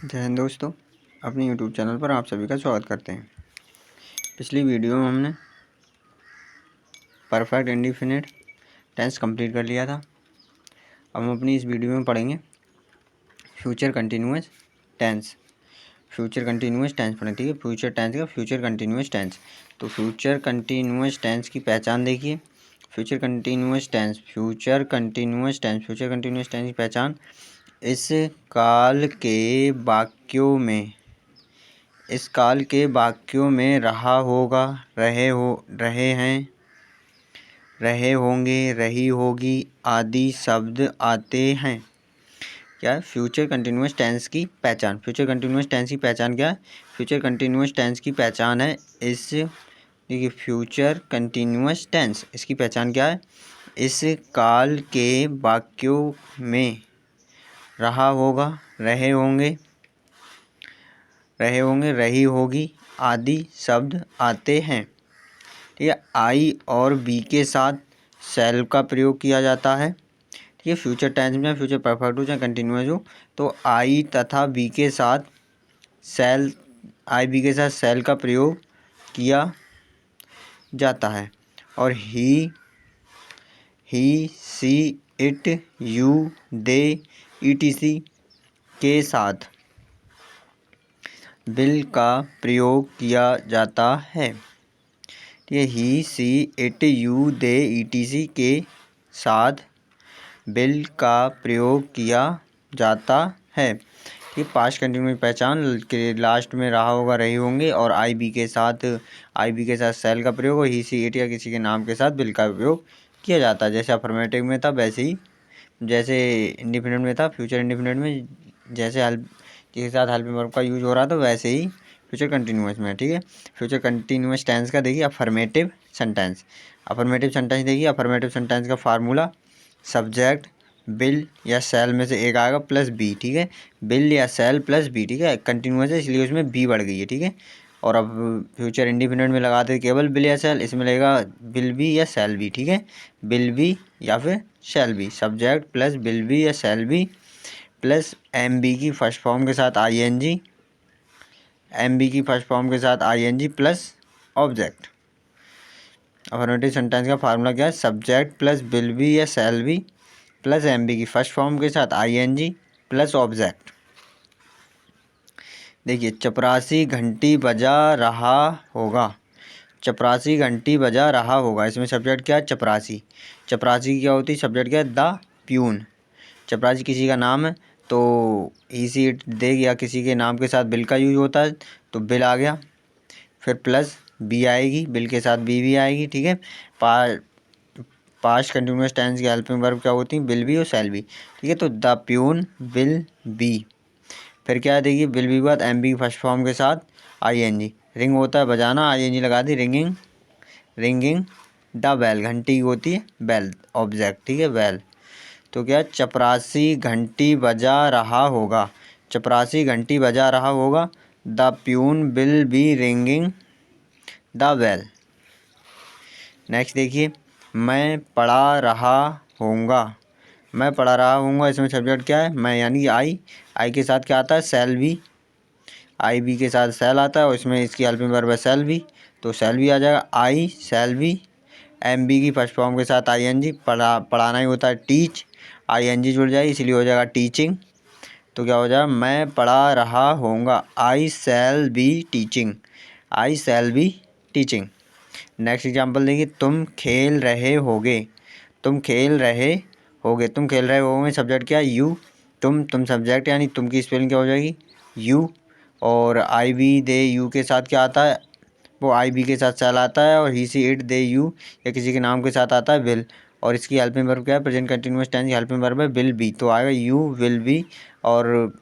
जय हिंद दोस्तों, अपने YouTube चैनल पर आप सभी का स्वागत करते हैं। पिछली वीडियो में हमने परफेक्ट इंडेफिनिट टेंस कंप्लीट कर लिया था। अब हम अपनी इस वीडियो में पढ़ेंगे future continuous tense. Future continuous tense पढ़ें, ठीक है। फ्यूचर टेंस का फ्यूचर कंटिन्यूअस टेंस। तो फ्यूचर कंटिन्यूअस टेंस की पहचान देखिए। Future continuous tense, future continuous tense, future continuous tense की पहचान इस काल के वाक्यों में, इस काल के वाक्यों में रहा होगा, रहे हैं, रहे होंगे, रही होगी आदि शब्द आते हैं। क्या है? फ्यूचर कंटिन्यूअस टेंस की पहचान। फ्यूचर कंटिन्यूअस टेंस की पहचान क्या है? फ्यूचर कंटिन्यूअस टेंस की पहचान है इस, देखिए फ्यूचर कंटिन्यूअस टेंस, इसकी पहचान क्या है? इस काल के वाक्यों में रहा होगा, रहे होंगे, रही होगी आदि शब्द आते हैं। ठीक है। आई और बी के साथ सेल का प्रयोग किया जाता है। ठीक है। फ्यूचर टेंस में फ्यूचर परफेक्ट हो चाहे कंटिन्यूअस हो, तो आई तथा बी के साथ सेल, आई बी के साथ सेल का प्रयोग किया जाता है। और ही, सी, इट, यू, दे, ईटीसी के साथ विल का प्रयोग किया जाता है। ये ही, सी, इट, यू, दे, ईटीसी के साथ विल का प्रयोग किया जाता है। ये पास्ट कंटिन्यूअस पहचान के लास्ट में रहा होगा, रही होंगे, और आई बी के साथ सेल का प्रयोग, और ही, सी, इट या किसी के नाम के साथ विल का प्रयोग किया जाता है। जैसे अफर्मेटिव में था वैसे ही, जैसे इंडिफिनिट में था, फ्यूचर इंडिफिनिट में जैसे हेल्प के साथ हेल्पिंग वर्ब का यूज हो रहा था, वैसे ही फ्यूचर कंटिन्यूअस में। ठीक है। फ्यूचर कंटिन्यूअस टेंस का देखिए अफर्मेटिव सेंटेंस। अफर्मेटिव सेंटेंस देखिए, अफर्मेटिव सेंटेंस का फार्मूला सब्जेक्ट विल या सेल में से एक आएगा प्लस बी। ठीक है। विल या सेल प्लस बी। ठीक है। कंटिन्यूअस है इसलिए उसमें बी बढ़ गई है। ठीक है। और अब फ्यूचर इंडिफिनिट में लगाते केवल विल या सेल, इसमें लगेगा विल बी या सेल बी। ठीक है। विल बी या फिर shall be, subject plus will be या shall be plus M B की फर्स्ट फॉर्म के साथ I N G, M B की फर्स्ट फॉर्म के साथ I N G plus object. Affirmative sentence का फार्मूला क्या है? सब्जेक्ट प्लस विल बी या shall be plus M B की फर्स्ट फॉर्म के साथ I N G plus object. देखिए चपरासी घंटी बजा रहा होगा, चपरासी घंटी बजा रहा होगा, इसमें सब्जेक्ट क्या है? चपरासी। चपरासी क्या होती है? सब्जेक्ट क्या है? The peon. चपरासी किसी का नाम है, तो इसी इट दे या किसी के नाम के साथ बिल का यूज होता है, तो बिल आ गया, फिर प्लस बी आएगी, बिल के साथ बी भी आएगी। ठीक है। पास्ट कंटिन्यूअस टेंस की हेल्पिंग वर्ब क्या होती है? विल बी और सेल बी। ठीक है। तो द प्यून विल बी, फिर क्या है देखिए, विल बी के बाद एम बी फर्स्ट फॉर्म के साथ आई एन जी, रिंग होता है बजाना, आई एन जी लगा दी, रिंगिंग, रिंगिंग द बेल, घंटी होती है बेल, ऑब्जेक्ट। ठीक है। बेल। तो क्या, चपरासी घंटी बजा रहा होगा, चपरासी घंटी बजा रहा होगा, the peon will be ringing the bell. Next देखिए, मैं पढ़ा रहा होऊंगा, मैं पढ़ा रहा होऊंगा, इसमें सब्जेक्ट क्या है? मैं यानी आई, आई के साथ क्या आता है? सेल बी, आई बी के साथ सेल आता है और इसमें इसकी हेल्पिंग वर्ब है सेल बी, तो सेल बी आ जाएगा, आई सेल बी, एम बी की फर्स्ट फॉर्म के साथ आई एन जी, पढ़ाना ही होता है टीच, आई एन जी जुड़ जाएगी इसलिए हो जाएगा टीचिंग। तो क्या हो जाएगा? मैं पढ़ा रहा होऊंगा, I shall be teaching, I shall be teaching. Next example देखिए, तुम खेल रहे होगे, तुम खेल रहे होगे, तुम खेल रहे होगे, सब्जेक्ट क्या है? यू, तुम सब्जेक्ट यानी तुम की स्पेलिंग क्या हो जाएगी? यू, और आई बी दे यू के साथ क्या आता है? वो आई बी के साथ सेल आता है, और ही सी इट दे यू या किसी के नाम के साथ आता है विल, और इसकी हेल्पिंग वर्ब क्या है? प्रेजेंट कंटिन्यूअस टेंस की हेल्पिंग वर्ब है विल बी, तो आएगा यू विल बी, और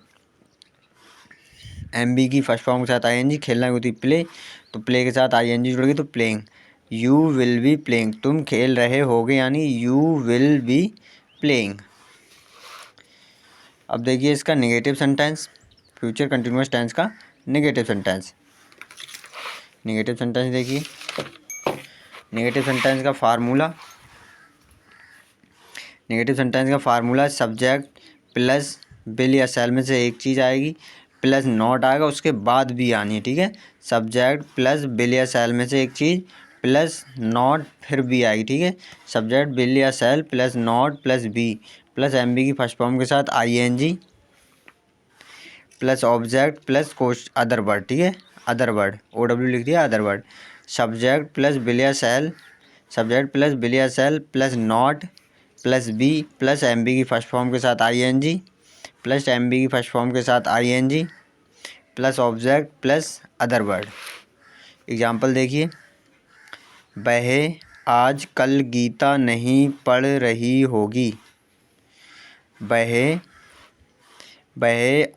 एम बी की फर्स्ट फॉर्म के साथ आई एन जी, खेलना होती प्ले, तो प्ले के साथ आई एन जी जुड़ गई तो playing, you will be playing, तुम खेल रहे होगे यानी यू विल बी प्लेइंग। अब देखिए इसका negative sentence, future continuous tense का नेगेटिव सेंटेंस। नेगेटिव सेंटेंस देखिए, नेगेटिव सेंटेंस का फार्मूला, नेगेटिव सेंटेंस का फार्मूला सब्जेक्ट प्लस विल या सेल में से एक चीज़ आएगी प्लस नॉट आएगा, उसके बाद बी आनी है, ठीक है। सब्जेक्ट प्लस विल या शैल में से एक चीज़ प्लस नॉट फिर बी आएगी, ठीक है। सब्जेक्ट विल या shall plus not plus be plus M B की फर्स्ट फॉर्म के साथ I N G plus object plus कोस्ट अदर वर्ड, ठीक है। अदर वर्ड ओ डब्ल्यू लिख दिया, other word. Subject plus will या शैल, सब्जेक्ट प्लस विल या shall plus not plus be plus M B की फर्स्ट फॉर्म के साथ I N G plus M B की फर्स्ट फॉर्म के साथ I N G plus object plus other word. Example देखिए, वह आज कल गीता नहीं पढ़ रही होगी। वह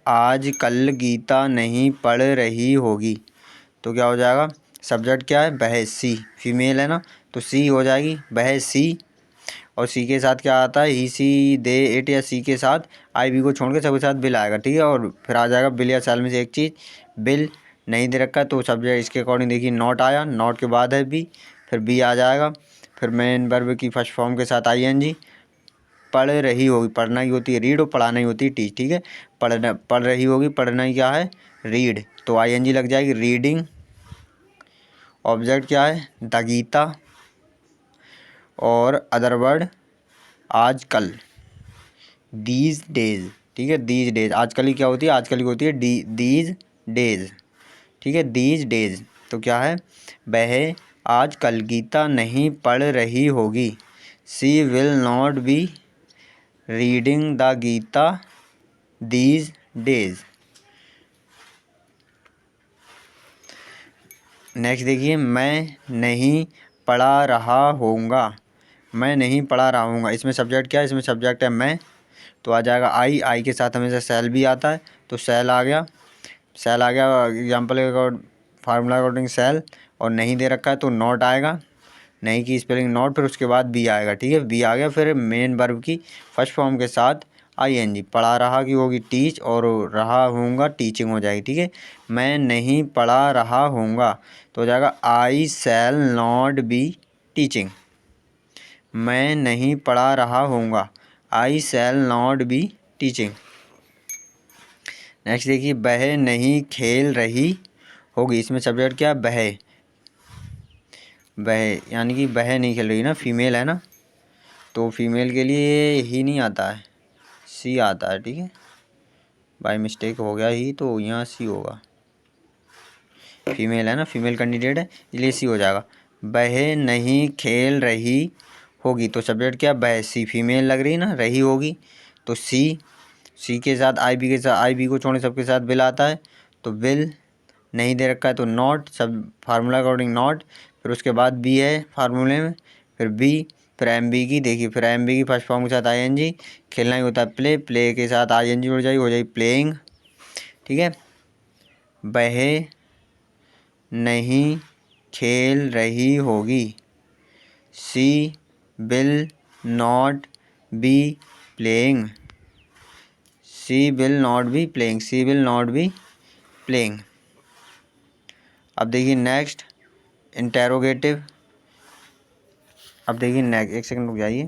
आज कल गीता नहीं पढ़ रही होगी। तो क्या हो जाएगा, सब्जेक्ट क्या है, वह सी, फीमेल है ना, तो सी हो जाएगी वह सी। और सी के साथ क्या आता है, ही सी दे इट, या सी के साथ आई बी को छोड़ के सबके साथ बिल आएगा, ठीक है। और फिर आ जाएगा बिल या शैल में से एक चीज़, बिल नहीं दे रखा तो सब्जेक्ट इसके अकॉर्डिंग देखिए नॉट आया, नॉट के बाद है बी, फिर बी आ जाएगा, फिर मेन वर्ब की फर्स्ट फॉर्म के साथ आई एन जी। पढ़ रही होगी, पढ़ना ही होती है रीड, और पढ़ाना ही होती है टीच, ठीक है। पढ़ रही होगी, पढ़ना ही क्या है, रीड, तो आई एन जी लग जाएगी, रीडिंग। ऑब्जेक्ट क्या है, द गीता, और अदर वर्ड आज कल, दीज डेज, ठीक है। दीज डेज, आजकल ही क्या होती है, आजकल की होती है दीज डेज, ठीक है, दीज डेज। तो क्या है, वह आज कल गीता नहीं पढ़ रही होगी। She will not be reading the Gita these days. Next देखिए, मैं नहीं पढ़ा रहा होऊंगा। मैं नहीं पढ़ा रहा हूँगा, इसमें सब्जेक्ट क्या है, इसमें सब्जेक्ट है मैं, तो आ जाएगा आई, आई के साथ हमेशा सेल भी आता है, तो सेल आ गया, सेल आ गया। एग्जाम्पल के अकॉर्डिंग, फार्मूला अकॉर्डिंग सेल, और नहीं दे रखा है तो नॉट आएगा, नहीं की स्पेलिंग नॉट, फिर उसके बाद बी आएगा, ठीक है। बी आ गया, फिर मेन वर्ब की फर्स्ट फॉर्म के साथ आई एन जी, पढ़ा रहा की होगी टीच, और रहा होऊंगा टीचिंग हो जाएगी, ठीक है। मैं नहीं पढ़ा रहा होऊंगा, तो हो जाएगा I shall not be teaching. मैं नहीं पढ़ा रहा होऊंगा, I shall not be teaching. Next देखिए, वह नहीं खेल रही होगी, इसमें सब्जेक्ट क्या, वह यानी कि वह नहीं खेल रही ना, फीमेल है ना, तो फीमेल के लिए ही नहीं आता है, सी आता है, ठीक है। बाय मिस्टेक हो गया ही, तो यहाँ सी होगा, फीमेल है ना, फीमेल कैंडिडेट है, इसलिए सी हो जाएगा। वह नहीं खेल रही होगी, तो सब्जेक्ट क्या, वह सी, फीमेल लग रही ना, रही होगी, तो सी के साथ आई बी के साथ, आई बी को छोड़े सबके साथ विल आता है, तो विल नहीं दे रखा है तो नॉट, सब फार्मूला अकॉर्डिंग नॉट, फिर उसके बाद बी है फार्मूले में, फिर बी, फिर एम बी की देखिए, फिर एम बी की फर्स्ट फॉर्म के साथ आई एन जी, खेलना ही होता है प्ले, प्ले के साथ आई एन जी हो जाएगी प्लेइंग, ठीक है। वह नहीं खेल रही होगी, she will not be playing, she will not be playing, she will not be playing. अब देखिए नेक्स्ट इंटेरोगेटिव, अब देखिए नेक्स्ट, एक सेकंड रुक जाइए।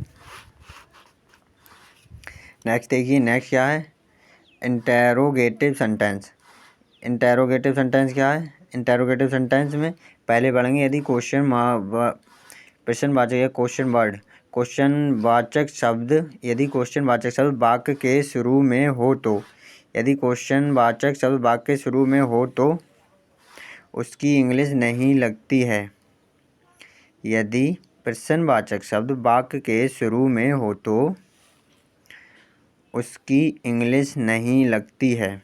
नेक्स्ट देखिए, नेक्स्ट क्या है, इंटेरोगेटिव सेंटेंस। इंटेरोगेटिव सेंटेंस क्या है, इंटेरोगेटिव सेंटेंस में पहले पढ़ेंगे यदि प्रश्नवाचक या क्वेश्चन वर्ड, क्वेश्चनवाचक शब्द, यदि क्वेश्चनवाचक शब्द वाक्य के शुरू में हो तो, यदि क्वेश्चनवाचक शब्द वाक्य के शुरू में हो तो उसकी इंग्लिश नहीं लगती है। यदि प्रश्नवाचक शब्द वाक्य के शुरू में हो तो उसकी इंग्लिश नहीं लगती है,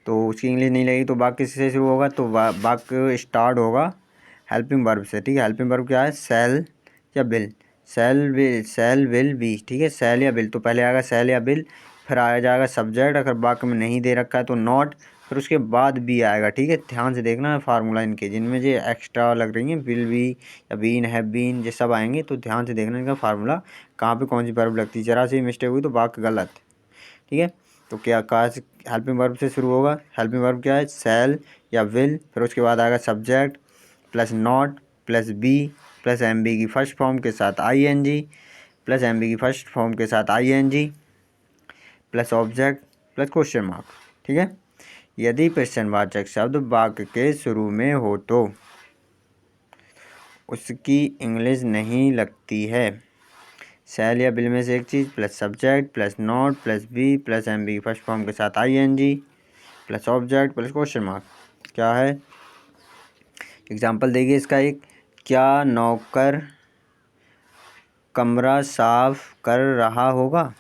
तो उसकी इंग्लिश नहीं लगेगी तो वाक्य किससे शुरू होगा, तो वाक्य स्टार्ट होगा हेल्पिंग वर्ब से, ठीक है। हेल्पिंग वर्ब क्या है, सेल या बिल, सेल विल बी, ठीक है, सेल या बिल, तो पहले आएगा सेल या बिल, फिर आ जाएगा सब्जेक्ट, अगर वाक्य में नहीं दे रखा है तो नॉट, फिर उसके बाद बी आएगा, ठीक है। ध्यान से देखना है फार्मूला इनके, जिनमें जो एक्स्ट्रा लग रही हैं विल बी या बीन हैव बीन, ये सब आएंगे, तो ध्यान से देखना इनका फार्मूला कहाँ पे कौन सी वर्ब लगती है, जरा सी मिस्टेक हुई तो वाक्य गलत, ठीक है। तो क्या कहाँ से हेल्पिंग वर्ब से शुरू होगा, हेल्पिंग वर्ब क्या है, सेल या विल, फिर उसके बाद आएगा subject plus not plus be plus M B की फर्स्ट फॉर्म के साथ I N G, plus M B की फर्स्ट फॉर्म के साथ I N G, plus object plus question mark, ठीक है। यदि प्रश्नवाचक शब्द वाक्य के शुरू में हो तो उसकी इंग्लिश नहीं लगती है। शैल या बिल में से एक चीज़ plus subject plus not plus be plus M B first form के साथ ING plus object plus question mark. क्या है एग्जाम्पल देखिए इसका एक, क्या नौकर कमरा साफ कर रहा होगा?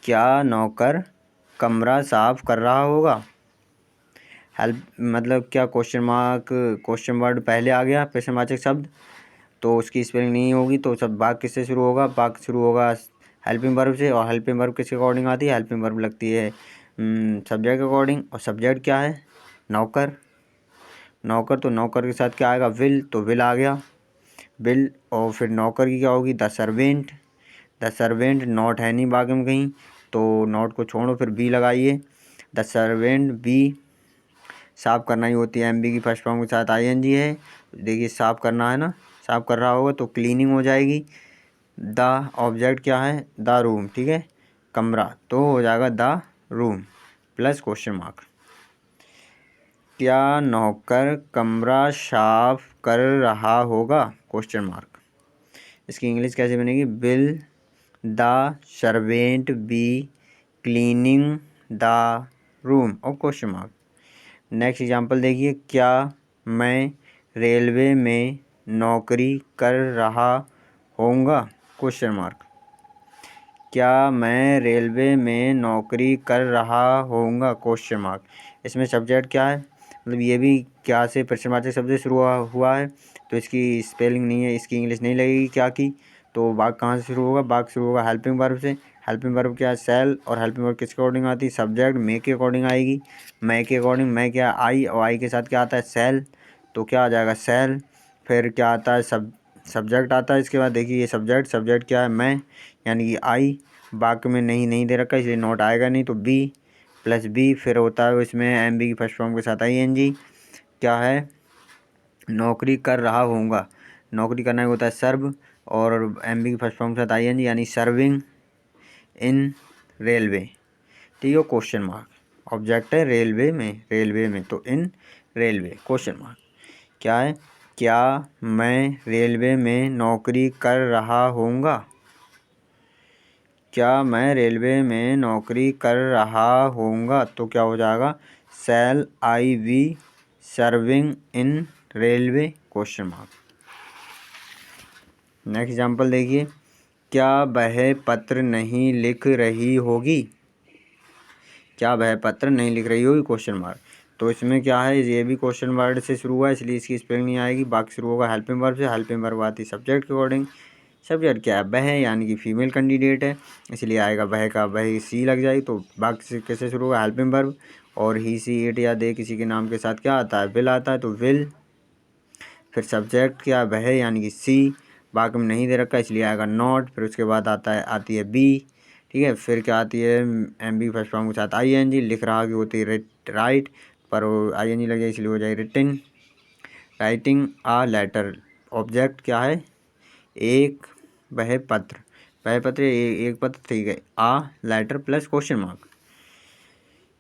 क्या नौकर कमरा साफ कर रहा होगा? हेल्प मतलब क्या क्वेश्चन वर्ड पहले आ गया प्रश्नवाचक शब्द, तो उसकी स्पेलिंग नहीं होगी, तो सब वाक्य किससे शुरू होगा? वाक्य शुरू होगा हेल्पिंग वर्ब से, और हेल्पिंग वर्ब किसके अकॉर्डिंग आती है? हेल्पिंग वर्ब लगती है सब्जेक्ट के अकॉर्डिंग, और सब्जेक्ट क्या है? नौकर। नौकर तो नौकर के साथ क्या आएगा? विल, तो विल आ गया विल, और फिर नौकर की क्या होगी? The servant. The servant not है नहीं बाकी में कहीं, तो नॉट को छोड़ो, फिर बी लगाइए। द सर्वेंट बी, साफ करना ही होती है MB की फर्स्ट फॉर्म के साथ ING है। देखिए साफ करना है ना, साफ कर रहा होगा तो क्लीनिंग हो जाएगी। द ऑब्जेक्ट क्या है? द रूम, ठीक है, कमरा, तो हो जाएगा the room plus question mark. क्या नौकर कमरा साफ कर रहा होगा? Question mark. इसकी इंग्लिश कैसे बनेगी? Will the servant be cleaning the room और क्वेश्चन मार्क। नेक्स्ट एग्जांपल देखिए, क्या मैं रेलवे में नौकरी कर रहा होऊंगा? Question mark. क्या मैं रेलवे में नौकरी कर रहा होऊंगा? Question mark. इसमें सब्जेक्ट क्या है? मतलब ये भी क्या से प्रश्नवाचक शब्द से शुरू हुआ है, तो इसकी स्पेलिंग नहीं है, इसकी इंग्लिश नहीं लगेगी क्या की, तो वाक्य कहाँ से शुरू होगा? वाक्य शुरू होगा हेल्पिंग वर्ब से। हेल्पिंग वर्ब क्या है? सेल, और हेल्पिंग वर्ब किसके अकॉर्डिंग आती है? सब्जेक्ट मे के अकॉर्डिंग आएगी। मैं के अकॉर्डिंग मैं क्या? आई, और आई के साथ क्या आता है? सेल, तो क्या आ जाएगा? सेल। फिर क्या आता है? सब्जेक्ट आता है। इसके बाद देखिए ये सब्जेक्ट क्या है? मैं, यानी कि आई। वाक्य में नहीं दे रखा इसलिए नोट आएगा नहीं, तो बी प्लस बी, फिर होता है इसमें MB की फर्स्ट फॉर्म के साथ ING। क्या है? नौकरी कर रहा होऊंगा, नौकरी करना होता है सर्व, और MB की फर्स्ट फॉर्म के साथ ING, यानी सर्विंग इन रेलवे, ठीक है। क्वेश्चन मार्क ऑब्जेक्ट है रेलवे में, तो इन रेलवे क्वेश्चन मार्क। क्या है? क्या मैं रेलवे में नौकरी कर रहा होऊंगा? क्या मैं रेलवे में नौकरी कर रहा होऊंगा, तो क्या हो जाएगा? Shall I be serving in railway question mark. Next example देखिए, क्या वह पत्र नहीं लिख रही होगी? क्या वह पत्र नहीं लिख रही होगी? Question mark. तो इसमें क्या है? ये भी क्वेश्चन वर्ड से शुरू हुआ है इसलिए इसकी स्पेलिंग नहीं आएगी। बाकी शुरू होगा हेल्पिंग वर्ब से। हेल्पिंग वर्ब आती है सब्जेक्ट के अकॉर्डिंग। सब्जेक्ट क्या है? वह, यानी कि फीमेल कैंडिडेट है, इसलिए आएगा वह का वह सी लग जाएगी, तो बाकी से कैसे शुरू होगा? हेल्पिंग वर्ब, और ही सी इट या दे किसी के नाम के साथ क्या आता है? विल आता है, तो विल। फिर सब्जेक्ट क्या? वह, यानी कि सी, बाकी में नहीं दे रखा इसलिए आएगा नॉट। फिर उसके बाद आती है बी, ठीक है। फिर क्या आती है? MB फर्स्ट फॉर्म के साथ ING, लिख रहा की होती है राइट, पर ING लग जाए इसलिए हो जाए written, writing a letter. Object क्या है? एक वह पत्र एक पत्र, ठीक है। A letter plus question mark.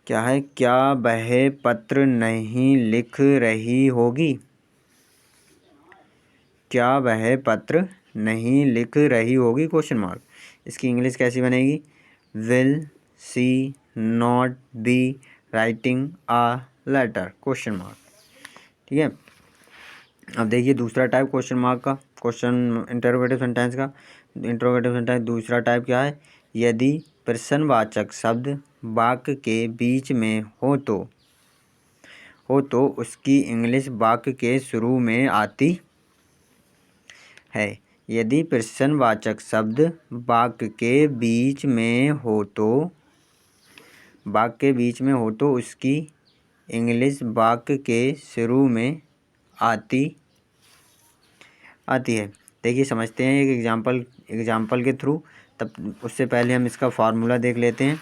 क्या है? क्या वह पत्र नहीं लिख रही होगी? क्या वह पत्र नहीं लिख रही होगी? Question mark. इसकी इंग्लिश कैसी बनेगी? Will she not be writing a letter question mark, ठीक है। अब देखिए दूसरा टाइप क्वेश्चन मार्क का, क्वेश्चन इंटरोगेटिव सेंटेंस का। इंटरोगेटिव सेंटेंस दूसरा टाइप क्या है? यदि प्रश्नवाचक शब्द वाक्य के बीच में हो तो उसकी इंग्लिश वाक्य के शुरू में आती है। यदि प्रश्नवाचक शब्द वाक्य के बीच में हो तो उसकी इंग्लिश वाक्य के शुरू में आती है। देखिए समझते हैं एक एग्जाम्पल के थ्रू, तब उससे पहले हम इसका फार्मूला देख लेते हैं।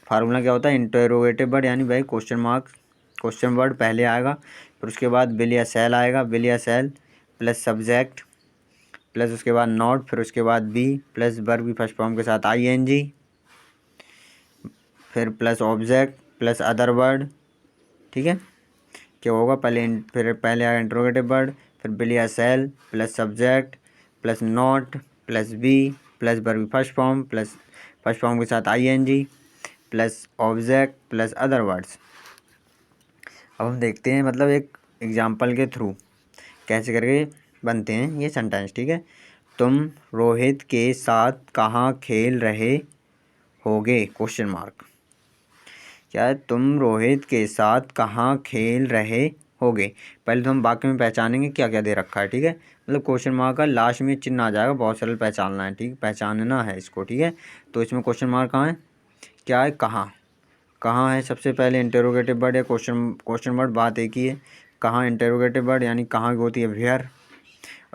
फार्मूला क्या होता है? इंटरोगेटिव वर्ड, यानी भाई क्वेश्चन वर्ड पहले आएगा, फिर उसके बाद विल या सेल आएगा, विल या सेल प्लस सब्जेक्ट प्लस उसके बाद नॉट, फिर उसके बाद बी प्लस वर्ब की फर्स्ट फॉर्म के साथ ING, फिर plus object plus other word, ठीक है। क्या होगा, फिर पहले आएगा इंट्रोगेटिव वर्ड, फिर विल या shall plus subject plus not plus be plus verb first form plus first form के साथ ING plus object plus other words. अब हम देखते हैं मतलब एक एग्जाम्पल के थ्रू कैसे करके बनते हैं ये सेंटेंस, ठीक है। तुम रोहित के साथ कहाँ खेल रहे होगे, क्वेश्चन मार्क। क्या है, तुम रोहित के साथ कहाँ खेल रहे होगे। पहले तो हम वाक्य में पहचानेंगे क्या क्या दे रखा है, ठीक है। मतलब क्वेश्चन मार्क का लास्ट में चिन्ह आ जाएगा, बहुत सरल पहचानना है, ठीक, पहचानना है इसको, ठीक है। तो इसमें क्वेश्चन मार्क कहाँ है, क्या है, कहाँ, कहाँ है सबसे पहले इंटेरोगेटिव वर्ड या क्वेश्चन वर्ड, बात एक ही है। कहाँ इंटेरोगेटिव वर्ड यानी कहाँ की होती है वेयर।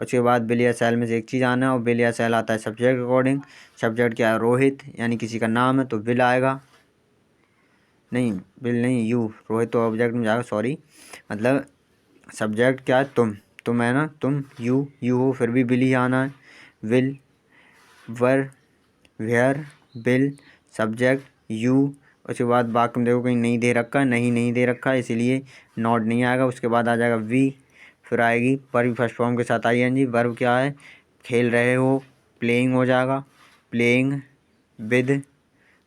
उसके बाद विल या शैल में से एक चीज़ आना है, और विल या शैल आता है सब्जेक्ट अकॉर्डिंग। सब्जेक्ट क्या है, रोहित यानी किसी का नाम है तो विल आएगा, नहीं विल नहीं, यू, रोहित तो ऑब्जेक्ट में जाएगा, सॉरी। मतलब सब्जेक्ट क्या है, तुम है ना, तुम यू हो, फिर भी विल ही आना है। Will, were, where, will, subject, you. उसके बाद वाक्य में देखो कहीं नहीं दे रखा है, नहीं दे रखा है, इसीलिए नॉट नहीं आएगा। उसके बाद आ जाएगा वी, फिर आएगी वर्ब फर्स्ट फॉर्म के साथ आईएनजी। वर्ब क्या है, खेल रहे हो, प्लेइंग हो जाएगा, प्लेइंग विद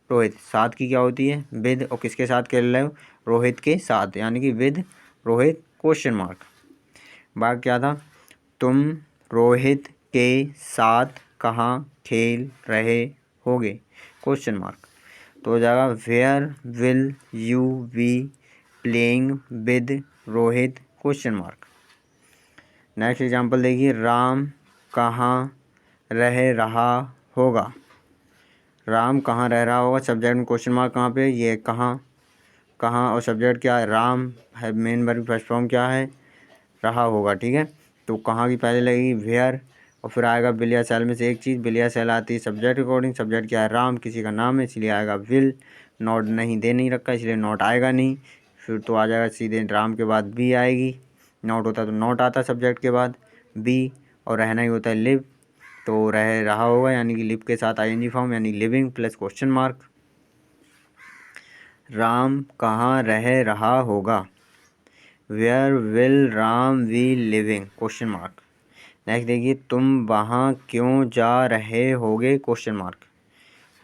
रोहित। साथ की क्या होती है, विद, और किसके साथ खेल रहे हो, रोहित के साथ, यानी कि विद रोहित, क्वेश्चन मार्क। बात क्या था, तुम रोहित के साथ कहाँ खेल रहे होगे, क्वेश्चन मार्क। तो हो जाएगा where will you be playing with Rohit, question mark. Next example देखिए, राम कहाँ रह रहा होगा। राम कहाँ रह रहा होगा, सब्जेक्ट में क्वेश्चन मार्क कहाँ पे, ये कहाँ, कहाँ, और सब्जेक्ट क्या है, राम है, मेन वर्ब फर्स्ट फॉर्म क्या है, रहा होगा, ठीक है। तो कहाँ की पहले लगेगी वेयर, और फिर आएगा विल या शैल में से एक चीज़। विल या शैल आती है सब्जेक्ट अकॉर्डिंग, सब्जेक्ट क्या है, राम, किसी का नाम है इसलिए आएगा विल। नॉट नहीं दे नहीं रखा इसलिए नॉट आएगा नहीं। फिर तो आ जाएगा सीधे राम के बाद बी आएगी, नॉट होता तो नॉट आता सब्जेक्ट के बाद बी, और रहना ही होता है लिव, तो रह रहा होगा यानी कि लिव के साथ आईएनजी फॉर्म यानी living plus question mark. Ram कहाँ रह रहा होगा, where will Ram be living, question mark. Next देखिए, तुम वहाँ क्यों जा रहे होगे, क्वेश्चन मार्क।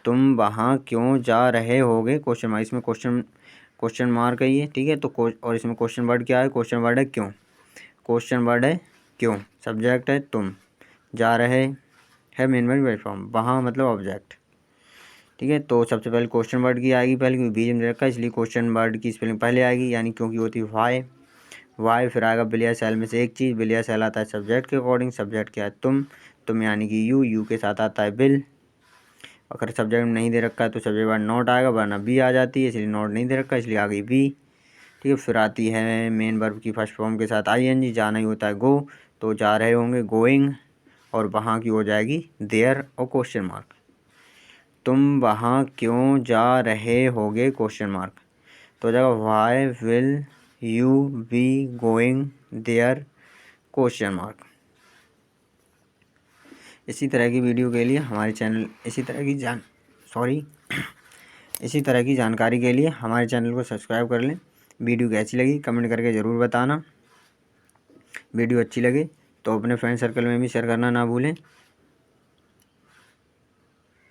तुम वहाँ क्यों जा रहे होगे, क्वेश्चन मार्क। इसमें क्वेश्चन मार्क है ये, ठीक है। तो और इसमें क्वेश्चन वर्ड क्या है, क्वेश्चन वर्ड है क्यों, क्वेश्चन वर्ड है क्यों, सब्जेक्ट है तुम, जा रहे है मेन वर्ब फॉर्म, वहाँ मतलब ऑब्जेक्ट, ठीक है। तो सबसे पहले क्वेश्चन वर्ड की आएगी पहले, क्योंकि बीच में रखा है इसलिए क्वेश्चन वर्ड की स्पेलिंग पहले आएगी, यानी क्योंकि होती है वाई। फिर आएगा विल या शैल में से एक चीज़। विल या शैल आता है सब्जेक्ट के अकॉर्डिंग, सब्जेक्ट क्या है तुम यानी कि यू के साथ आता है विल। अगर सब्जेक्ट में नहीं दे रखा है तो सब्जेक्ट बाद नॉट आएगा, वरना बी आ जाती है, इसलिए नॉट नहीं दे रखा है इसलिए आ गई बी, ठीक है। फिर आती है मेन वर्ब की फर्स्ट फॉर्म के साथ आईएनजी, जाना ही होता है गो, तो जा रहे होंगे गोइंग, और वहाँ की हो जाएगी देयर और क्वेश्चन मार्क। तुम वहाँ क्यों जा रहे होगे, क्वेश्चन मार्क। तो हो जाएगा why will you be going there, question mark. इसी तरह की वीडियो के लिए हमारे चैनल इसी तरह की जानकारी के लिए हमारे चैनल को सब्सक्राइब कर लें। वीडियो कैसी लगी कमेंट करके ज़रूर बताना। वीडियो अच्छी लगे तो अपने फ्रेंड सर्कल में भी शेयर करना ना भूलें।